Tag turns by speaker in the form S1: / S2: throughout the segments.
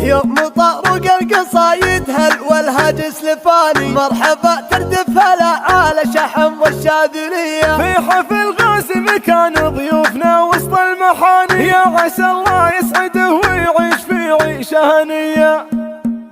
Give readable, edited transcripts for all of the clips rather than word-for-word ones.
S1: يوم طارق القصايد هل والهاجس لفاني مرحبا تردفها على شحم والشاذلية.
S2: في حفل غازي كان ضيوفنا وسط المحاني يا عسى الله يسعده ويعيش في عيشة هنية.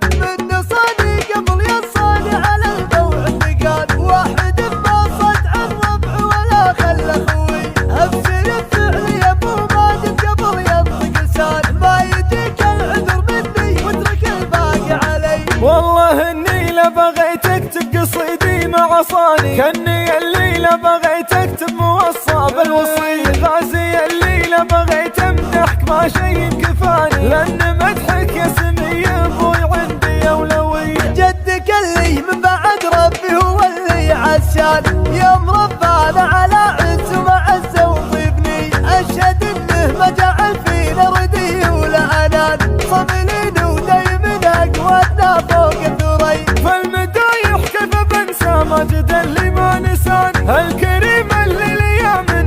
S1: من صاني قبل يصاني على الموعد قال واحد ما صد عن ربع ولا خل اخوي ابشر الفعل يا ابو ماجد قبل ينطق لسان ما يجيك العذر مني واترك الباقي علي.
S2: والله اني بغيت اكتب قصيدي مع صاني كاني الليله بغيت اكتب موصى بالوصي غازي الليله بغيت امدحك ما شي كفاني لان مدحك يا سمي ابوي عندي اولوي.
S1: جدك اللي من بعد ربي هو اللي عشان يوم ربانا على عز ومعز وطيبني اشهد انه ما جعل فينا ردي ولا انان صبلين ودايم اقواتنا فوق الثري.
S2: فالمدايح كيف بنسى ماجد اللي ما نسان الكريم اللي ليا من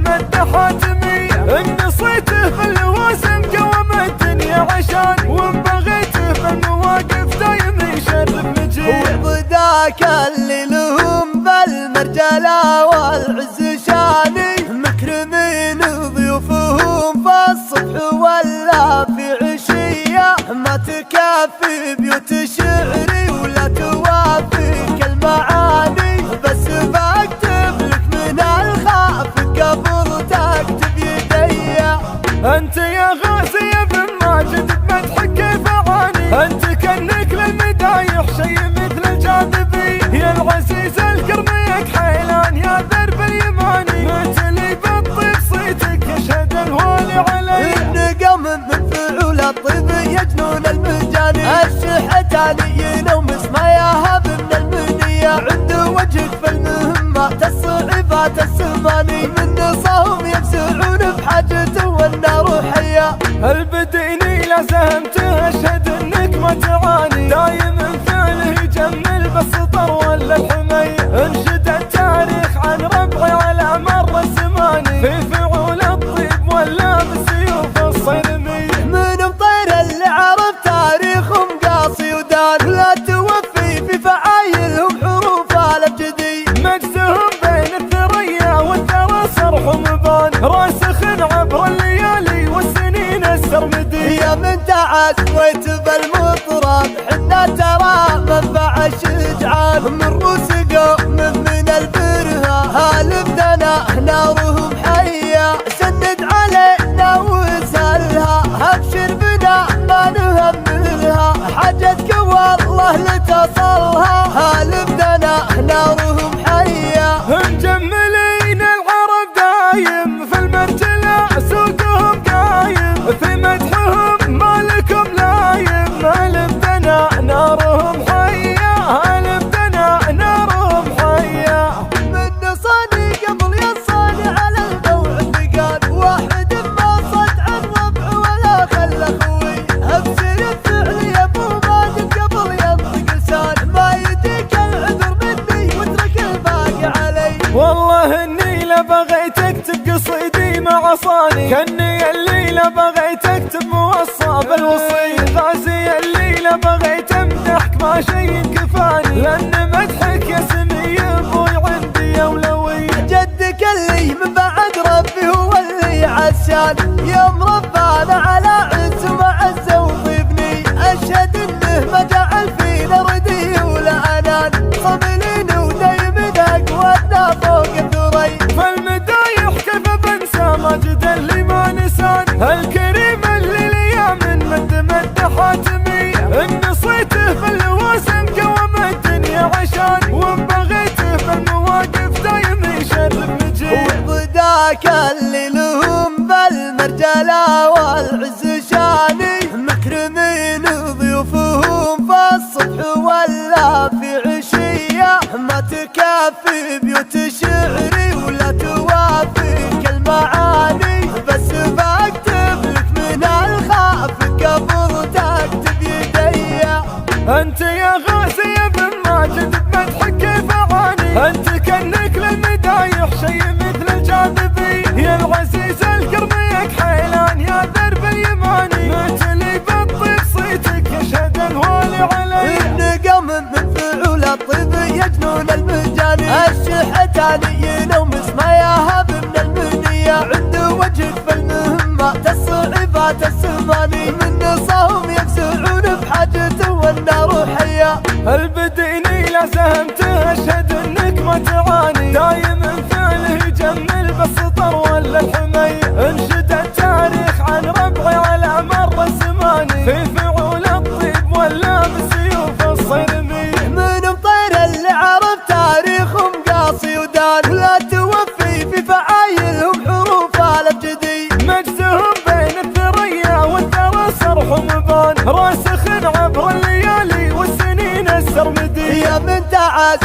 S2: مد حاتمي ان صيته في الواسم قوم الدنيا عشان وان بغيته في المواقف دايم يشرف مجيء.
S1: وذاك اللي لهم بالمرجله والعز شاني مكرمين ضيوفهم في الصبح ولا في عشيه ما تكفي بيوت شعري ولا توافيك المعاني بس بكتب لك من الخاف قبل تكتب يدي.
S2: انت يا غازي يا بن ماجد بمدحك كيف اعاني انت كانك للمدايح شي مثل الجاذبي يا العزيز الكرميك حيلان يا درب اليماني مثلي بالطيب صيتك يشهد الوالي علي.
S1: النقم من فعول الطيب يا جنون المجاني الشحتانيين ومسماياها من المنية عند وجهك في المهمات الصعيبات السماني من نصاهم يفزعون بحاجته والنار حية.
S2: البديني لازمته اشهد انك ما تعاني دايم فعله يجمل بالسطر ولا الحمي انشد التاريخ عن ربعي على مر الزمان في فعول الطيب ولا بالسيوف الصرمي.
S1: من مطير اللي عرف تاريخهم قاصي ودان لا توفي في فعايلهم حروف الابجدي
S2: مجدهم بين الثريا والثرى صرحهم بان راسخ عبر الليالي والسنين السرمدي.
S1: يا من تعسويت بالمطرب حنا ترى منفع الشجعان من روس قوم من البرهة هالبدنا نارهم حية سند علينا وسهلها ابشر بنا ما نهملها حاجتك والله لتصلها هالبدنا نارهم حية.
S2: مجملين العرب دايم في المرجلة سوقهم قايم في مدحهم مالكم لايم هالبدنا نارهم حية هالبدنا نارهم حية.
S1: من صاني قبل يصاني على الموعد قال واحد ما صد عن ربع ولا خل اخوي ابشر الفعل يا ابو ماجد قبل ينطق لسان ما يجيك العذر مني واترك الباقي علي.
S2: والله اني بغيت اكتب قصيدي مع صاني كاني الليله بغيت اكتب موصى بالوصي غازي الليله بغيت امدحك ما شي كفاني لان مدحك يا سمي ابوي عندي اولوي.
S1: جدك اللي من بعد ربي هو اللي عشان يوم ربانا على عز ومعز وطيبني اشهد انه ما جعل فينا ردي ولا انان صبلين ودايم اقواتنا فوق الثري.
S2: فالمدايح كيف بنسى ماجد اللي ما نسان الكريم اللي ليا من مد حاتمي ان صيته في الواسم قوم الدنيا عشان وان بغيته في المواقف دايم يشرف مجيء.
S1: وذاك اللي لهم بالمرجله والعز شاني مكرمين ضيوفهم في الصبح ولا في عشيه ما تكفي بيوت شعري ولا توافيك المعاني بس بكتب لك من الخاف قبل تكتب يدي.
S2: انت يا غازي يا بن ماجد بمدحك كيف اعاني انت كانك للمدايح شي مثل الجاذبي يا العزيز الكرميك حيلان يا درب اليماني مثلي بالطيب صيتك
S1: الرحماني من نصاهم يفزعون بحاجته والنار حية.
S2: البديني لازم تشهد انك ما تعاني، دايم فعله يجمل بالسطر ولا الحمي، انشد التاريخ عن ربعي على مر الزمان، في فعول الطيب ولا بسيوف الصيرمي.
S1: من مطير اللي عرف تاريخهم قاصي ودان، ولا توفي في فعايلهم حروف الابجدي،
S2: مجدهم بين الثريا والثرى صرح مبان، راسخ عبر الليالي والسنين السرمدي.
S1: يا من تعس